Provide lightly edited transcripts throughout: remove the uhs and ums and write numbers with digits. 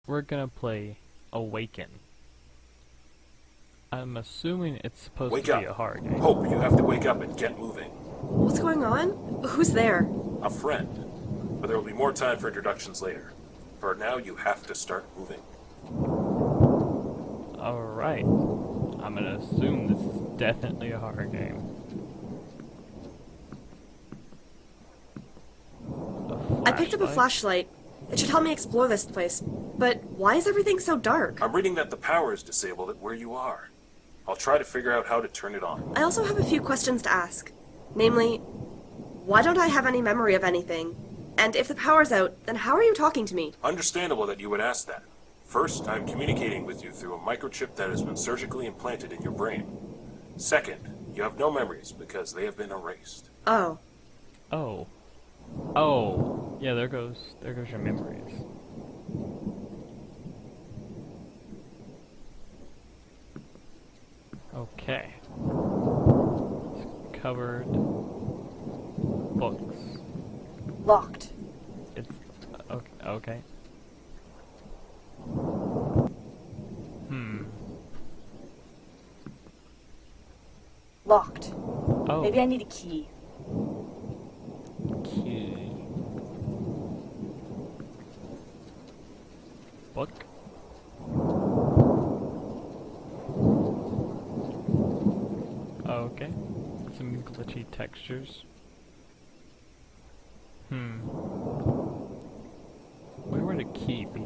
We're gonna play Awaken. I'm assuming it's supposed Wake to be up. a horror game. Hope, you have to wake up and get moving. What's going on? Who's there? A friend. But there will be more time for introductions later. For now, you have to start moving. Alright. I'm gonna assume this is definitely a horror game. I picked up a flashlight. It should help me explore this place. But why is everything so dark? I'm reading that the power is disabled at where you are. I'll try to figure out how to turn it on. I also have a few questions to ask. Namely, why don't I have any memory of anything? And if the power's out, then how are you talking to me? Understandable that you would ask that. First, I'm communicating with you through a microchip that has been surgically implanted in your brain. Second, you have no memories because they have been erased. Oh. Oh. Oh. Yeah, there goes your memories. Okay. It's covered. Books. Locked. It's okay. Locked. Oh. Maybe I need a key. Key. Book. Okay. Some glitchy textures. Where would a key be?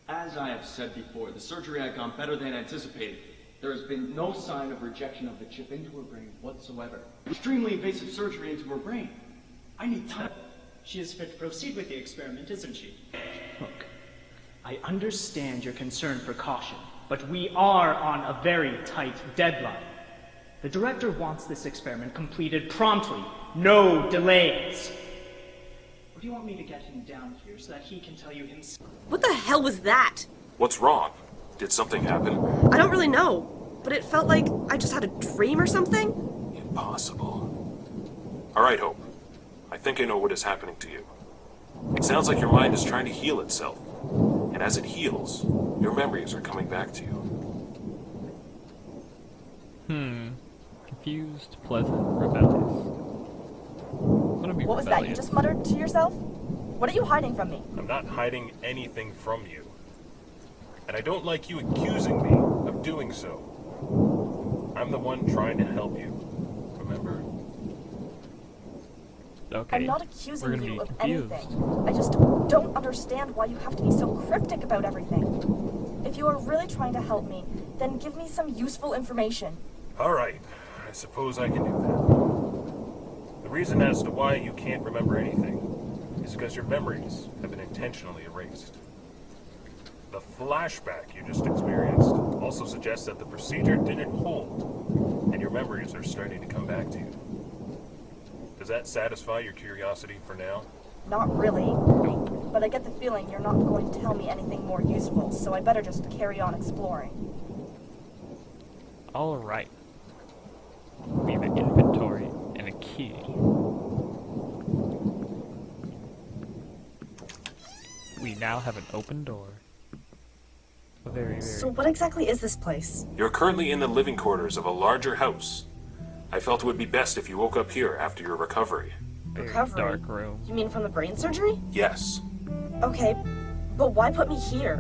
As I have said before, the surgery had gone better than anticipated. There has been no sign of rejection of the chip into her brain whatsoever. Extremely invasive surgery into her brain. I need time. She is fit to proceed with the experiment, isn't she? Look, I understand your concern for caution, but we are on a very tight deadline. The director wants this experiment completed promptly. No delays. Or do you want me to get him down here so that he can tell you himself? What the hell was that? What's wrong? Did something happen? I don't really know, but it felt like I just had a dream or something. Impossible. Alright, Hope. I think I know what is happening to you. It sounds like your mind is trying to heal itself. And as it heals, your memories are coming back to you. Confused, pleasant, rebellious. What was that you just muttered to yourself? What are you hiding from me? I'm not hiding anything from you. And I don't like you accusing me of doing so. I'm the one trying to help you. Remember? Okay. I'm not accusing you of confused. anything. I just don't understand why you have to be so cryptic about everything. If you are really trying to help me, then give me some useful information. Alright, I suppose I can do that. The reason as to why you can't remember anything is because your memories have been intentionally erased. The flashback you just experienced also suggests that the procedure didn't hold, and your memories are starting to come back to you. Does that satisfy your curiosity for now? Not really, Nope. but I get the feeling you're not going to tell me anything more useful, so I better just carry on exploring. Alright. We have an inventory and a key. We now have an open door. Very So what exactly is this place? You're currently in the living quarters of a larger house. I felt it would be best if you woke up here after your recovery. very Recovery? dark room. You mean from the brain surgery? Yes. Okay, but why put me here?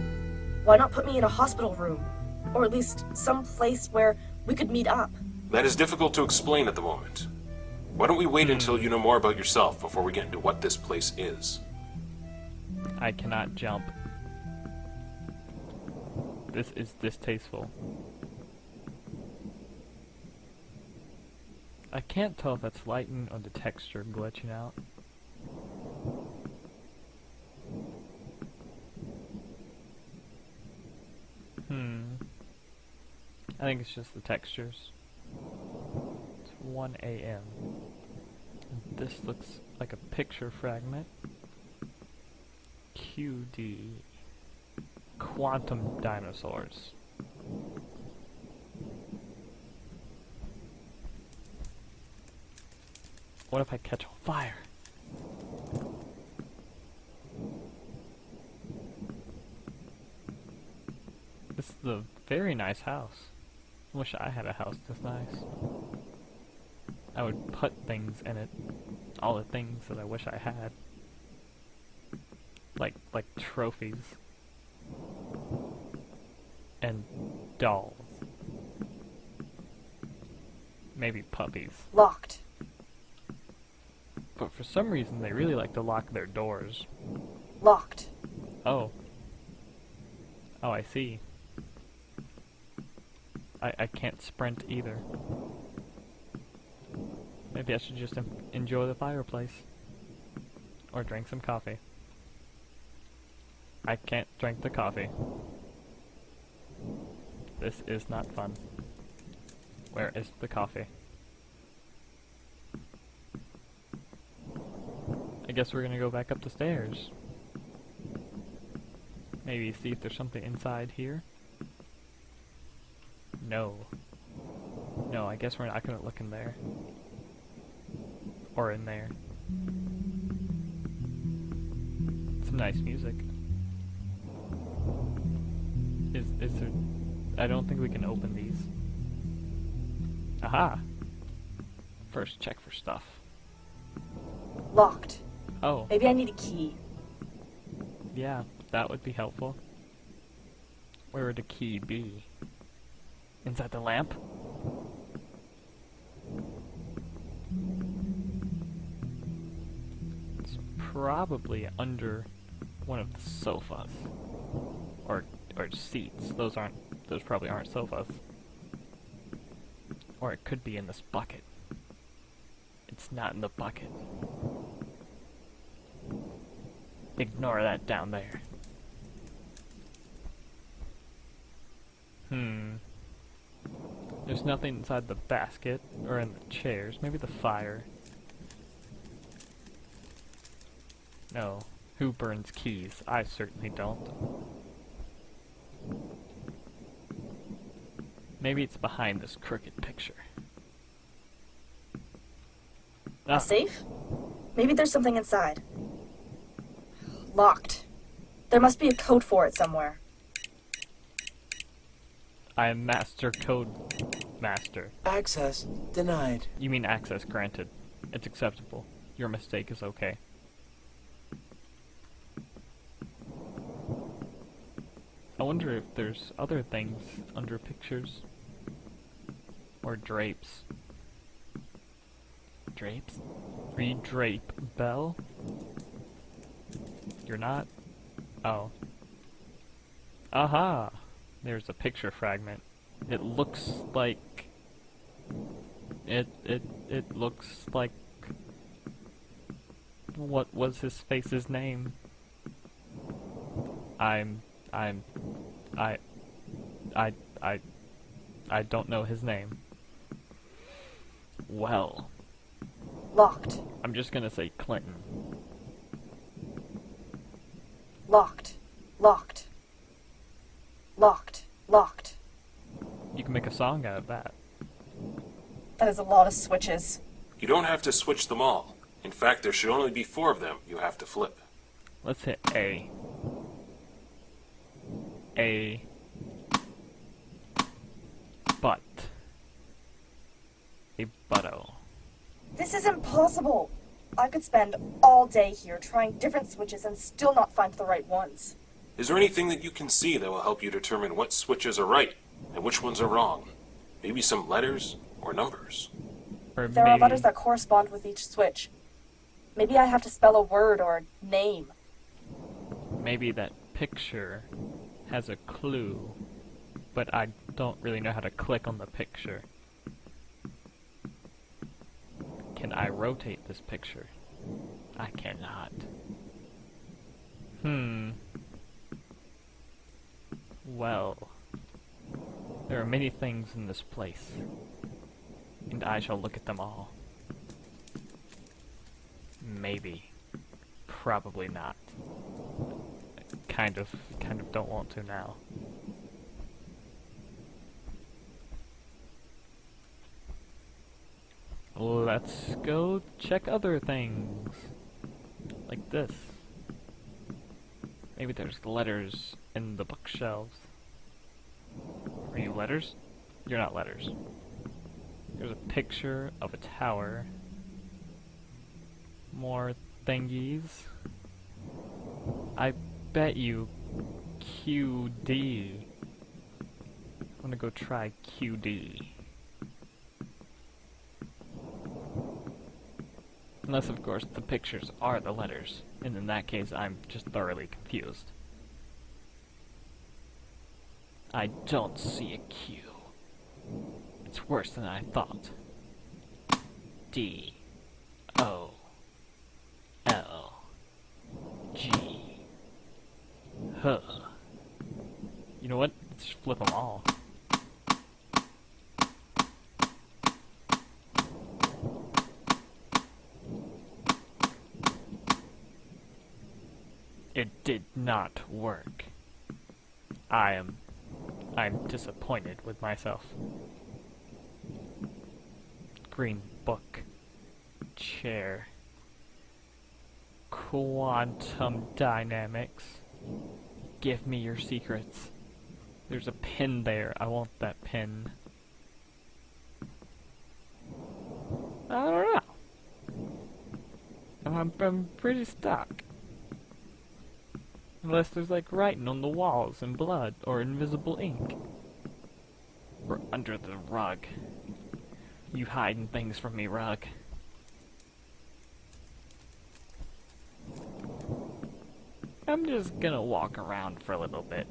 Why not put me in a hospital room? Or at least some place where we could meet up? That is difficult to explain at the moment. Why don't we wait until you know more about yourself before we get into what this place is? I cannot jump. This is distasteful. I can't tell if that's lighting or the texture glitching out. I think it's just the textures. It's 1 a.m. This looks like a picture fragment. QD. Quantum dinosaurs. What if I catch on fire? is a very nice house. I wish I had a house this nice. I would put things in it. All the things that I wish I had. Like trophies. And dolls. Maybe puppies. Locked. But for some reason they really like to lock their doors. Locked. Oh. Oh, I see. I can't sprint either. Maybe I should just enjoy the fireplace. Or drink some coffee. I can't drink the coffee. This is not fun. Where is the coffee? I guess we're gonna go back up the stairs. Maybe see if there's something inside here. No. No, I guess we're not gonna look in there. Or in there. Some nice music. Is there... I don't think we can open these. Aha! First check for stuff. Locked. Oh, Maybe I need a key. yeah, that would be helpful. Where would the key be? Inside the lamp? It's probably under one of the sofas. Or seats. Those probably aren't sofas. Or it could be in this bucket. It's not in the bucket. Ignore that down there. There's nothing inside the basket, or in the chairs. Maybe the fire. No. Who burns keys? I certainly don't. Maybe it's behind this crooked picture. A safe? Maybe there's something inside. Locked. There must be a code for it somewhere. I am Master Code Master. Access denied. You mean access granted. It's acceptable. Your mistake is okay. I wonder if there's other things under pictures. Or drapes. Drapes? Redrape bell? You're not? Oh. Aha! There's a picture fragment. It looks like... It looks like... What was his face's name? I don't know his name. Well. Locked. I'm just gonna say Clinton. Locked. Locked. Locked. Locked. You can make a song out of that. That is a lot of switches. You don't have to switch them all. In fact, there should only be 4 of them you have to flip. Let's hit A. A. Butt. A butto. This is impossible. I could spend all day here trying different switches and still not find the right ones. Is there anything that you can see that will help you determine what switches are right and which ones are wrong? Maybe some letters or numbers. Or There are maybe... letters that correspond with each switch. Maybe I have to spell a word or a name. Maybe that picture has a clue, but I don't really know how to click on the picture. Can I rotate this picture? I cannot. Well, there are many things in this place, and I shall look at them all. Maybe. Probably not. Kind of don't want to now. Let's go check other things. Like this. Maybe there's letters in the bookshelves. Are you letters? You're not letters. There's a picture of a tower. More thingies. I bet you QD. I'm gonna go try QD. Unless, of course, the pictures are the letters, and in that case, I'm just thoroughly confused. I don't see a Q. It's worse than I thought. D. O. L. G. Huh. You know what? Let's just flip them all. It did not work. I'm disappointed with myself. Green book. Chair. Quantum dynamics. Give me your secrets. There's a pin there. I want that pin. I don't know. I'm pretty stuck. Unless there's like writing on the walls in blood or invisible ink. Or under the rug. You hiding things from me, rug. I'm just gonna walk around for a little bit.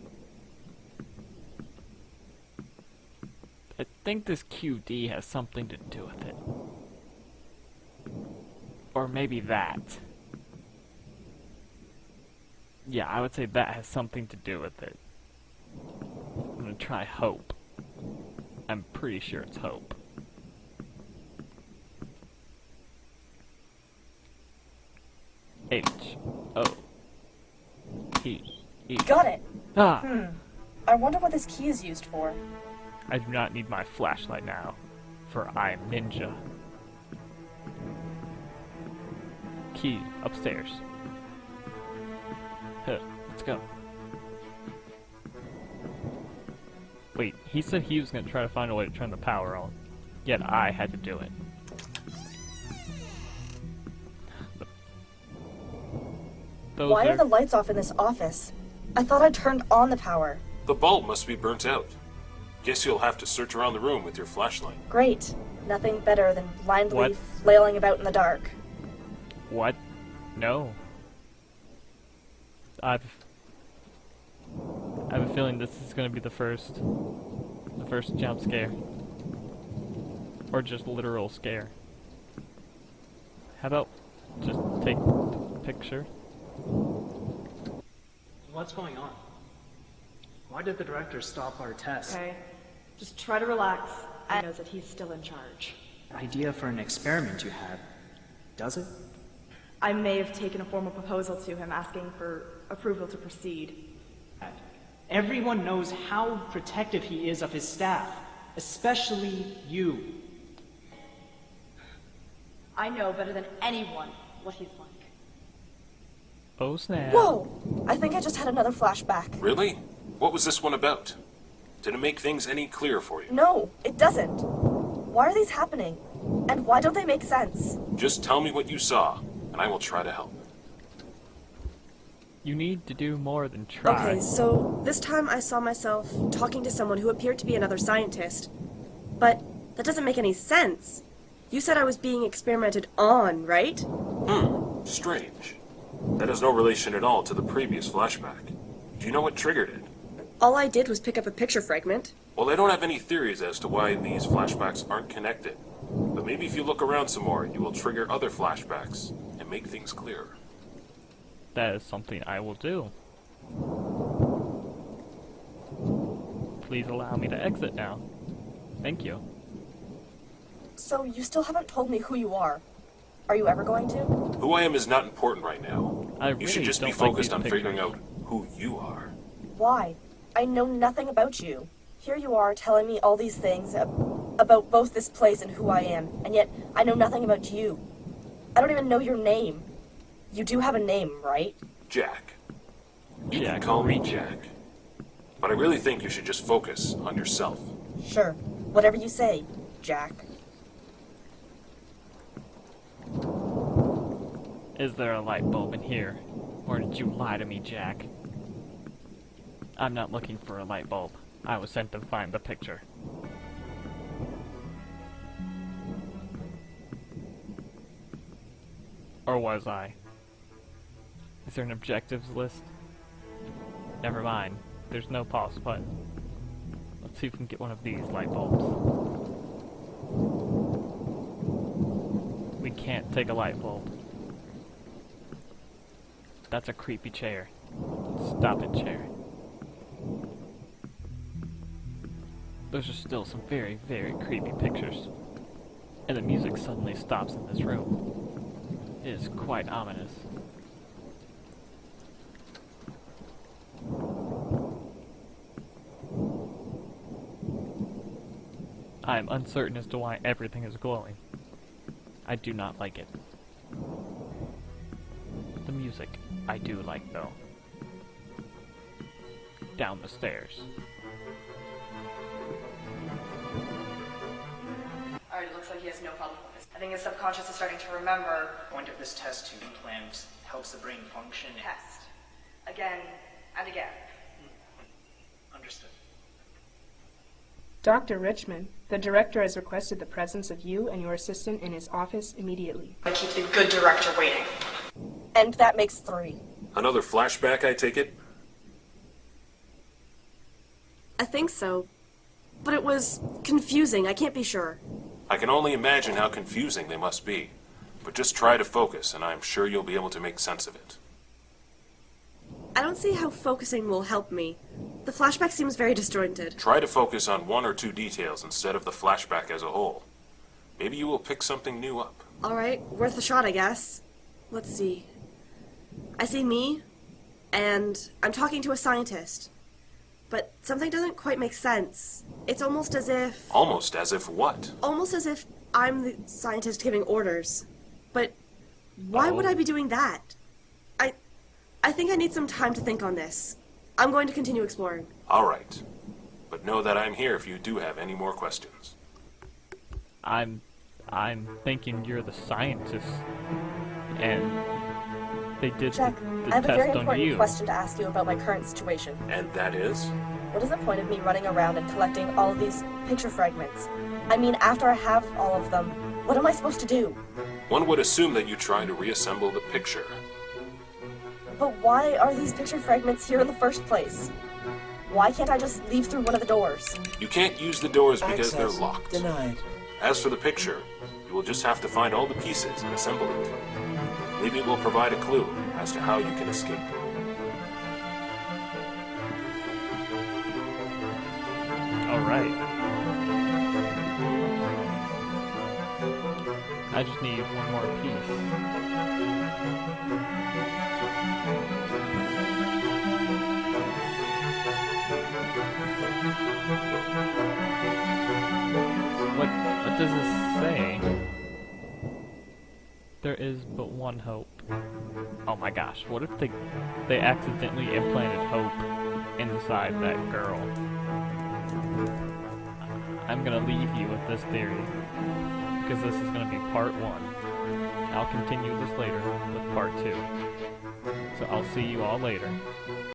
I think this QD has something to do with it. Or maybe that. Yeah, I would say that has something to do with it. I'm gonna try hope. I'm pretty sure it's hope. H. O. P. E. Got it. Ah! I wonder what this key is used for. I do not need my flashlight now, for I am ninja. Key upstairs. Huh, let's go. Wait, he said he was gonna try to find a way to turn the power on, yet I had to do it. Why are the lights off in this office? I thought I turned on the power. The bulb must be burnt out. Guess you'll have to search around the room with your flashlight. Great. Nothing better than blindly What? flailing about in the dark. What? No. I have a feeling this is gonna be the first jump scare. Or just literal scare. How about just take the picture? What's going on? Why did the director stop our test? Okay. Just try to relax. I know that he's still in charge. Idea for an experiment you had. Does it? I may have taken a formal proposal to him asking for approval to proceed. Everyone knows how protective he is of his staff, especially you. I know better than anyone what he's like. Oh snap. Whoa! I think I just had another flashback. Really? What was this one about? Did it make things any clearer for you? No, it doesn't. Why are these happening? And why don't they make sense? Just tell me what you saw, and I will try to help. You need to do more than try. Okay, so this time I saw myself talking to someone who appeared to be another scientist. But that doesn't make any sense. You said I was being experimented on, right? Strange. That has no relation at all to the previous flashback. Do you know what triggered it? All I did was pick up a picture fragment. Well, I don't have any theories as to why these flashbacks aren't connected. But maybe if you look around some more, you will trigger other flashbacks and make things clearer. That is something I will do. Please allow me to exit now. Thank you. So you still haven't told me who you are. Are you ever going to? Who I am is not important right now. I You should really just be don't like focused these on figuring pictures. out who you are. Why? I know nothing about you. Here you are telling me all these things about both this place and who I am, and yet I know nothing about you. I don't even know your name. You do have a name, right? Jack. You can Jack call me Reacher. Jack. But I really think you should just focus on yourself. Sure. Whatever you say, Jack. Is there a light bulb in here? Or did you lie to me, Jack? I'm not looking for a light bulb. I was sent to find the picture. Or was I? Is there an objectives list? Never mind. There's no pause button. Let's see if we can get one of these light bulbs. We can't take a light bulb. That's a creepy chair. Stop it, chair. Those are still some very, very creepy pictures. And the music suddenly stops in this room. It is quite ominous. I am uncertain as to why everything is glowing. I do not like it. The music, I do like though. Down the stairs. Alright, it looks like he has no problem with this. I think his subconscious is starting to remember. The point of this test to implant helps the brain function. Test. Again and again. Understood. Dr. Richmond, the director has requested the presence of you and your assistant in his office immediately. I keep the good director waiting. And that makes 3. Another flashback, I take it? I think so. But it was confusing. I can't be sure. I can only imagine how confusing they must be. But just try to focus, and I'm sure you'll be able to make sense of it. I don't see how focusing will help me. The flashback seems very disjointed. Try to focus on 1 or 2 details instead of the flashback as a whole. Maybe you will pick something new up. Alright, worth a shot, I guess. Let's see. I see me, and I'm talking to a scientist. But something doesn't quite make sense. It's almost as if... Almost as if what? Almost as if I'm the scientist giving orders. But why would I be doing that? I think I need some time to think on this. I'm going to continue exploring. All right. But know that I'm here if you do have any more questions. I'm thinking you're the scientist, and they did Jack, the I have a very test on important you. question to ask you about my current situation. And that is? What is the point of me running around and collecting all of these picture fragments? I mean, after I have all of them, what am I supposed to do? One would assume that you try to reassemble the picture. But why are these picture fragments here in the first place? Why can't I just leave through one of the doors? You can't use the doors because they're Access locked. denied. As for the picture, you will just have to find all the pieces and assemble it. Maybe it will provide a clue as to how you can escape. Alright. I just need one more piece. What does this say? There is but one hope. Oh my gosh, what if they accidentally implanted hope inside that girl? I'm gonna leave you with this theory, because this is gonna be part 1. I'll continue this later with part 2. So I'll see you all later.